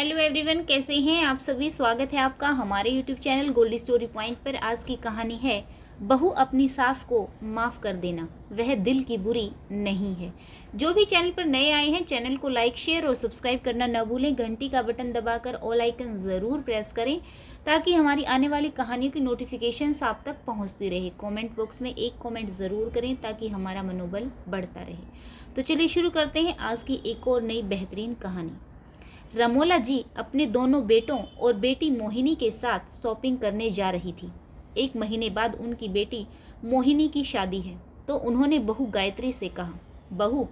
Hello everyone, कैसे हैं आप सभी। स्वागत है आपका हमारे YouTube channel Goldy Story Point पर। आज की कहानी है बहू अपनी सास को माफ़ कर देना, वह दिल की बुरी नहीं है। जो भी चैनल पर नए आए हैं, चैनल को लाइक, शेयर और सब्सक्राइब करना न भूलें। घंटी का बटन दबाकर ऑल आइकन ज़रूर प्रेस करें ताकि हमारी आने वाली कहानियों की नोटिफिकेशंस आप तक पहुंचती रहे। कमेंट बॉक्स में एक कमेंट ज़रूर करें ताकि हमारा मनोबल बढ़ता रहे। तो चलिए शुरू करते हैं आज की एक और नई बेहतरीन कहानी। रमोला जी अपने दोनों बेटों और बेटी मोहिनी के साथ शॉपिंग करने जा रही थी। एक महीने बाद उनकी बेटी मोहिनी की शादी है, तो उन्होंने बहू गायत्री से कहा, बहू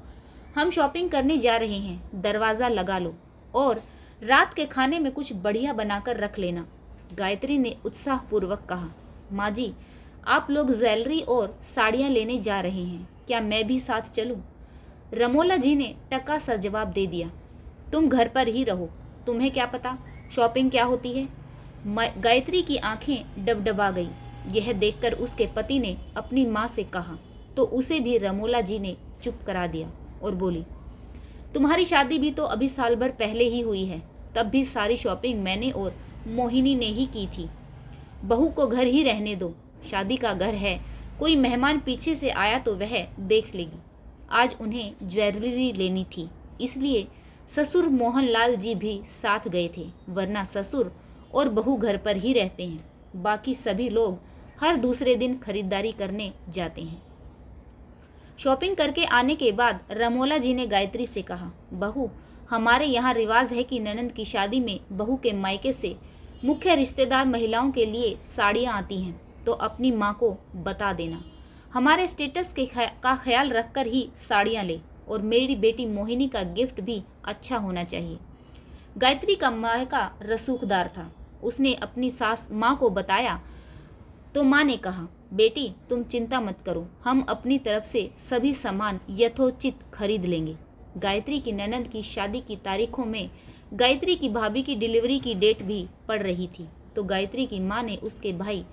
हम शॉपिंग करने जा रहे हैं, दरवाज़ा लगा लो और रात के खाने में कुछ बढ़िया बनाकर रख लेना। गायत्री ने उत्साहपूर्वक कहा, माँ जी आप लोग ज्वेलरी और साड़ियाँ लेने जा रहे हैं, क्या मैं भी साथ चलूँ? रमोला जी ने टका सा जवाब दे दिया, तुम घर पर ही रहो, तुम्हें क्या पता शॉपिंग क्या होती है। गायत्री की आंखें डबडबा गई। यह देखकर उसके पति ने अपनी माँ से कहा तो उसे भी रमोला जी ने चुप करा दिया और बोली, तुम्हारी शादी भी तो अभी साल भर पहले ही हुई है, तब भी सारी शॉपिंग मैंने और मोहिनी ने ही की थी। बहू को घर ही रहने दो, शादी का घर है, कोई मेहमान पीछे से आया तो वह देख लेगी। आज उन्हें ज्वेलरी लेनी थी, इसलिए ससुर मोहनलाल जी भी साथ गए थे, वरना ससुर और बहू घर पर ही रहते हैं। बाकी सभी लोग हर दूसरे दिन खरीदारी करने जाते हैं। शॉपिंग करके आने के बाद रमोला जी ने गायत्री से कहा, बहू हमारे यहाँ रिवाज है कि ननंद की शादी में बहू के मायके से मुख्य रिश्तेदार महिलाओं के लिए साड़ियाँ आती हैं, तो अपनी माँ को बता देना, हमारे स्टेटस का ख्याल रखकर ही साड़ियाँ ले, और मेरी बेटी मोहिनी का गिफ्ट भी अच्छा होना चाहिए। गायत्री का मायका रसूखदार था। उसने अपनी सास माँ को बताया तो माँ ने कहा, बेटी तुम चिंता मत करो, हम अपनी तरफ से सभी सामान यथोचित खरीद लेंगे। गायत्री की ननद की शादी की तारीखों में गायत्री की भाभी की डिलीवरी की डेट भी पड़ रही थी, तो गायत्री की माँ ने उसके भाई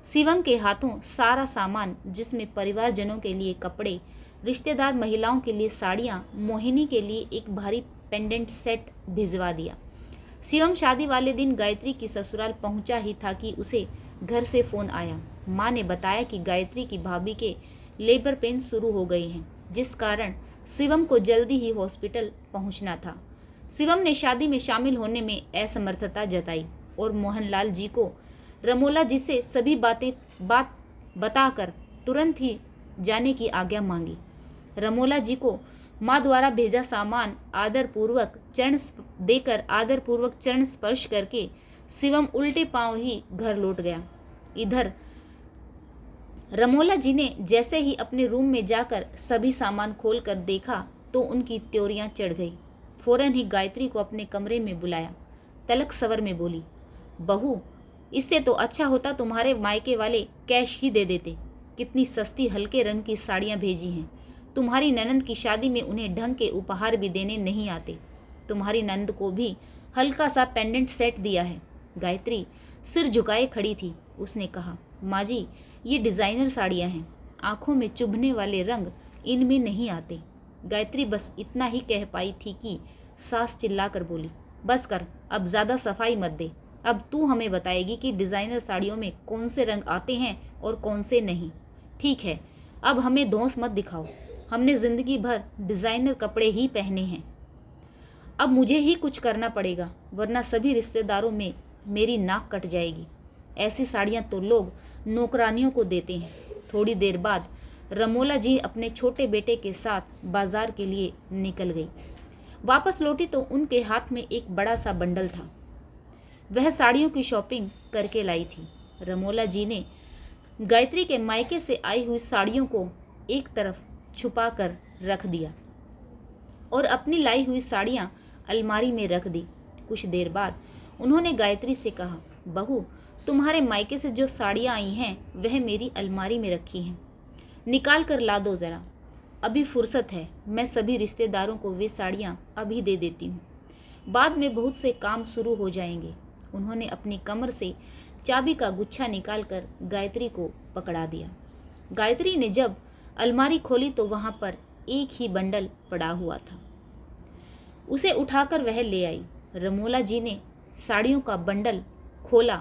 शिवम के हाथों सारा सामान, जिसमें परिवारजनों के लिए कपड़े, रिश्तेदार महिलाओं के लिए साड़ियाँ, मोहिनी के लिए एक भारी पेंडेंट सेट भिजवा दिया। शिवम शादी वाले दिन गायत्री की ससुराल पहुंचा ही था कि उसे घर से फ़ोन आया। माँ ने बताया कि गायत्री की भाभी के लेबर पेन शुरू हो गए हैं, जिस कारण शिवम को जल्दी ही हॉस्पिटल पहुंचना था। शिवम ने शादी में शामिल होने में असमर्थता जताई और मोहनलाल जी को रमोला जी से सभी बात बताकर तुरंत ही जाने की आज्ञा मांगी। रमोला जी को माँ द्वारा भेजा सामान आदरपूर्वक चरण स्पर्श करके शिवम उल्टे पांव ही घर लौट गया। इधर रमोला जी ने जैसे ही अपने रूम में जाकर सभी सामान खोलकर देखा तो उनकी त्योरियां चढ़ गई। फौरन ही गायत्री को अपने कमरे में बुलाया, तलक सवर में बोली, बहू इससे तो अच्छा होता तुम्हारे मायके वाले कैश ही दे देते, कितनी सस्ती हल्के रंग की साड़ियाँ भेजी हैं। तुम्हारी ननंद की शादी में उन्हें ढंग के उपहार भी देने नहीं आते। तुम्हारी ननंद को भी हल्का सा पेंडेंट सेट दिया है। गायत्री सिर झुकाए खड़ी थी। उसने कहा, माँ जी ये डिज़ाइनर साड़ियाँ हैं, आँखों में चुभने वाले रंग इनमें नहीं आते। गायत्री बस इतना ही कह पाई थी कि सास चिल्लाकर बोली, बस कर, अब ज़्यादा सफाई मत दे, अब तू हमें बताएगी कि डिज़ाइनर साड़ियों में कौन से रंग आते हैं और कौन से नहीं। ठीक है, अब हमें धौंस मत दिखाओ, हमने ज़िंदगी भर डिज़ाइनर कपड़े ही पहने हैं, अब मुझे ही कुछ करना पड़ेगा, वरना सभी रिश्तेदारों में मेरी नाक कट जाएगी। ऐसी साड़ियाँ तो लोग नौकरानियों को देते हैं। थोड़ी देर बाद रमोला जी अपने छोटे बेटे के साथ बाजार के लिए निकल गई। वापस लौटी तो उनके हाथ में एक बड़ा सा बंडल था। वह साड़ियों की शॉपिंग करके लाई थी। रमोला जी ने गायत्री के मायके से आई हुई साड़ियों को एक तरफ छुपा कर रख दिया और अपनी लाई हुई साड़ियाँ अलमारी में रख दी। कुछ देर बाद उन्होंने गायत्री से कहा, बहू तुम्हारे मायके से जो साड़ियाँ आई हैं वह मेरी अलमारी में रखी हैं, निकाल कर ला दो ज़रा, अभी फुर्सत है, मैं सभी रिश्तेदारों को वे साड़ियाँ अभी दे देती हूँ, बाद में बहुत से काम शुरू हो जाएंगे। उन्होंने अपनी कमर से चाबी का गुच्छा निकालकर गायत्री को पकड़ा दिया। गायत्री ने जब अलमारी खोली तो वहाँ पर एक ही बंडल पड़ा हुआ था। उसे उठाकर वह ले आई। रमोला जी ने साड़ियों का बंडल खोला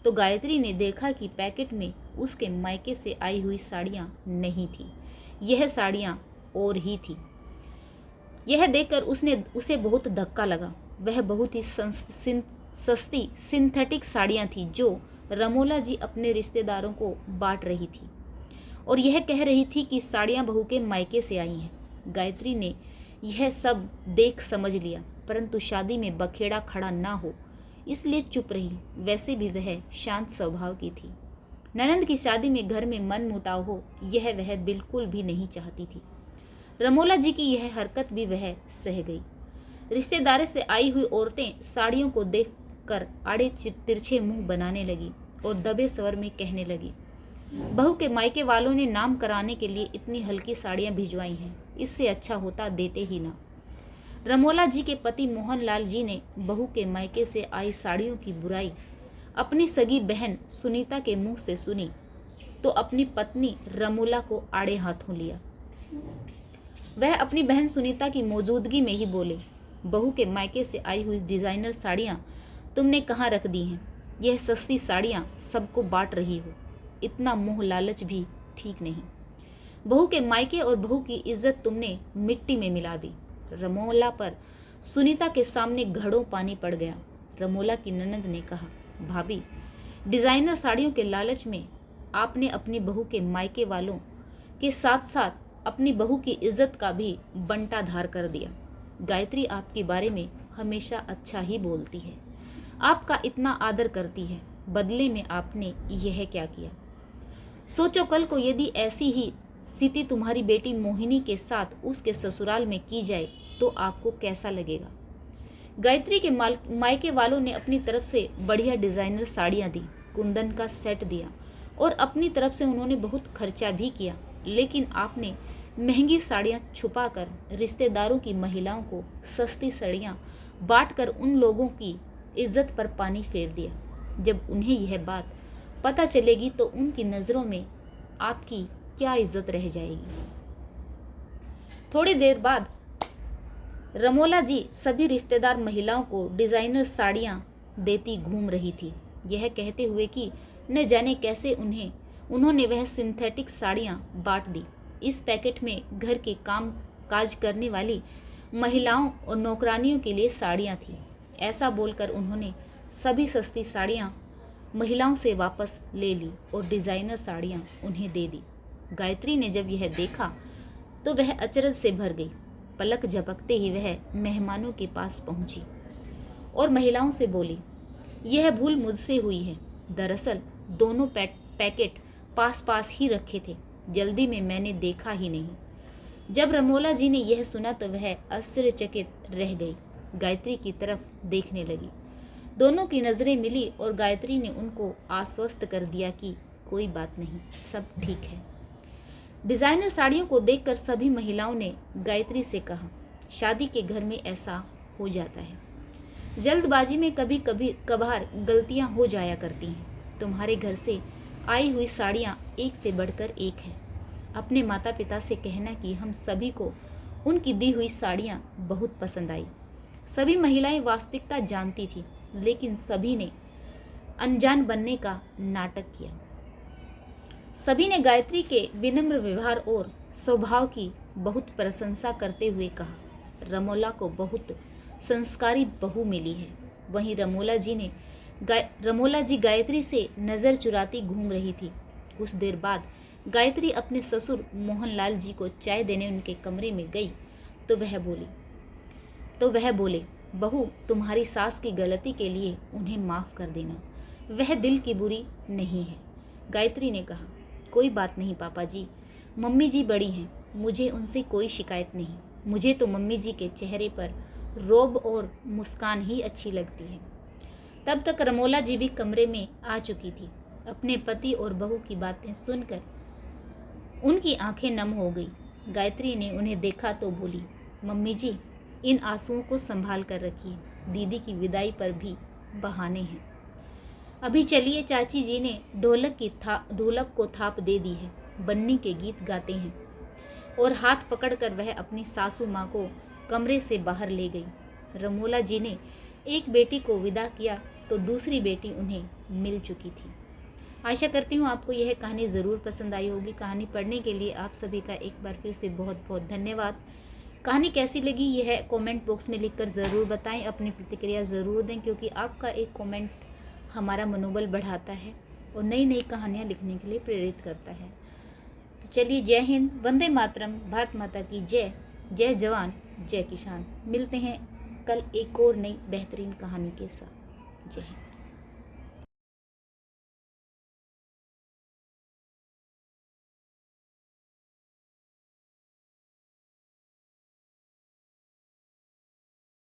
तो गायत्री ने देखा कि पैकेट में उसके मायके से आई हुई साड़ियाँ नहीं थी, यह साड़ियाँ और ही थी। यह देखकर उसे बहुत धक्का लगा। वह बहुत ही सस्ती सिंथेटिक साड़ियाँ थी जो रमोला जी अपने रिश्तेदारों को बांट रही थी और यह कह रही थी कि साड़ियाँ बहू के मायके से आई हैं। गायत्री ने यह सब देख समझ लिया, परंतु शादी में बखेड़ा खड़ा ना हो इसलिए चुप रही। वैसे भी वह शांत स्वभाव की थी। ननंद की शादी में घर में मन मुटाव हो यह वह बिल्कुल भी नहीं चाहती थी। रमोला जी की यह हरकत भी वह सह गई। रिश्तेदारी से आई हुई औरतें साड़ियों को देखकर आड़े तिरछे मुंह बनाने लगी और दबे स्वर में कहने लगी, बहू के मायके वालों ने नाम कराने के लिए इतनी हल्की साड़ियाँ भिजवाई हैं, इससे अच्छा होता देते ही ना। रमोला जी के पति मोहनलाल जी ने बहू के मायके से आई साड़ियों की बुराई अपनी सगी बहन सुनीता के मुंह से सुनी तो अपनी पत्नी रमोला को आड़े हाथों लिया। वह अपनी बहन सुनीता की मौजूदगी में ही बोले, बहू के मायके से आई हुई डिज़ाइनर साड़ियाँ तुमने कहाँ रख दी हैं? यह सस्ती साड़ियाँ सबको बांट रही हो, इतना मोह लालच भी ठीक नहीं। बहू के मायके और बहू की इज्जत तुमने मिट्टी में मिला दी। रमोला पर सुनीता के सामने घड़ों पानी पड़ गया। रमोला की ननद ने कहा, भाभी, डिज़ाइनर साड़ियों के लालच में आपने अपनी बहू के मायके वालों के साथ साथ अपनी बहू की इज्जत का भी बंटाधार कर दिया। गायत्री आपके बारे में हमेशा अच्छा ही बोलती है, आपका इतना आदर करती है, बदले में आपने यह क्या किया? सोचो कल को यदि ऐसी ही स्थिति तुम्हारी बेटी मोहिनी के साथ उसके ससुराल में की जाए तो आपको कैसा लगेगा? गायत्री के मायके वालों ने अपनी तरफ से बढ़िया डिज़ाइनर साड़ियाँ दी, कुंदन का सेट दिया और अपनी तरफ से उन्होंने बहुत खर्चा भी किया, लेकिन आपने महंगी साड़ियाँ छुपाकर रिश्तेदारों की महिलाओं को सस्ती साड़ियाँ बांटकर उन लोगों की इज्जत पर पानी फेर दिया। जब उन्हें यह बात पता चलेगी तो उनकी नज़रों में आपकी क्या इज्जत रह जाएगी? थोड़ी देर बाद रमोला जी सभी रिश्तेदार महिलाओं को डिज़ाइनर साड़ियाँ देती घूम रही थी, यह कहते हुए कि न जाने कैसे उन्होंने वह सिंथेटिक साड़ियाँ बांट दी। इस पैकेट में घर के काम काज करने वाली महिलाओं और नौकरानियों के लिए साड़ियाँ थीं। ऐसा बोलकर उन्होंने सभी सस्ती साड़ियाँ महिलाओं से वापस ले ली और डिज़ाइनर साड़ियाँ उन्हें दे दी। गायत्री ने जब यह देखा तो वह अचरज से भर गई। पलक झपकते ही वह मेहमानों के पास पहुंची और महिलाओं से बोली, यह भूल मुझसे हुई है। दरअसल दोनों पैकेट पास पास ही रखे थे, जल्दी में मैंने देखा ही नहीं। जब रमोला जी ने यह सुना तो वह आश्चर्यचकित रह गई, गायत्री की तरफ देखने लगी। दोनों की नज़रें मिली और गायत्री ने उनको आश्वस्त कर दिया कि कोई बात नहीं, सब ठीक है। डिज़ाइनर साड़ियों को देखकर सभी महिलाओं ने गायत्री से कहा, शादी के घर में ऐसा हो जाता है, जल्दबाजी में कभी कभार गलतियां हो जाया करती हैं। तुम्हारे घर से आई हुई साड़ियां एक से बढ़कर एक हैं। अपने माता पिता से कहना कि हम सभी को उनकी दी हुई साड़ियां बहुत पसंद आई। सभी महिलाएं वास्तविकता जानती थी, लेकिन सभी ने अनजान बनने का नाटक किया। सभी ने गायत्री के विनम्र व्यवहार और स्वभाव की बहुत प्रशंसा करते हुए कहा, रमोला को बहुत संस्कारी बहू मिली है। वहीं रमोला जी गायत्री से नज़र चुराती घूम रही थी। कुछ देर बाद गायत्री अपने ससुर मोहनलाल जी को चाय देने उनके कमरे में गई तो वह बोले, बहू, तुम्हारी सास की गलती के लिए उन्हें माफ़ कर देना, वह दिल की बुरी नहीं है। गायत्री ने कहा, कोई बात नहीं पापा जी, मम्मी जी बड़ी हैं, मुझे उनसे कोई शिकायत नहीं। मुझे तो मम्मी जी के चेहरे पर रौब और मुस्कान ही अच्छी लगती है। तब तक रमोला जी भी कमरे में आ चुकी थी। अपने पति और बहू की बातें सुनकर उनकी आंखें नम हो गई। गायत्री ने उन्हें देखा तो बोली, मम्मी जी, इन आंसुओं को संभाल कर रखिए, दीदी की विदाई पर भी बहाने हैं। अभी चलिए, चाची जी ने ढोलक को थाप दे दी है, बन्नी के गीत गाते हैं। और हाथ पकड़कर वह अपनी सासू माँ को कमरे से बाहर ले गई। रमोला जी ने एक बेटी को विदा किया तो दूसरी बेटी उन्हें मिल चुकी थी। आशा करती हूँ आपको यह कहानी ज़रूर पसंद आई होगी। कहानी पढ़ने के लिए आप सभी का एक बार फिर से बहुत बहुत धन्यवाद। कहानी कैसी लगी यह कमेंट बॉक्स में लिखकर ज़रूर बताएं, अपनी प्रतिक्रिया ज़रूर दें, क्योंकि आपका एक कमेंट हमारा मनोबल बढ़ाता है और नई नई कहानियाँ लिखने के लिए प्रेरित करता है। तो चलिए, जय हिंद, वंदे मातरम, भारत माता की जय, जय जवान जय किसान। मिलते हैं कल एक और नई बेहतरीन कहानी के साथ। जय हिंद।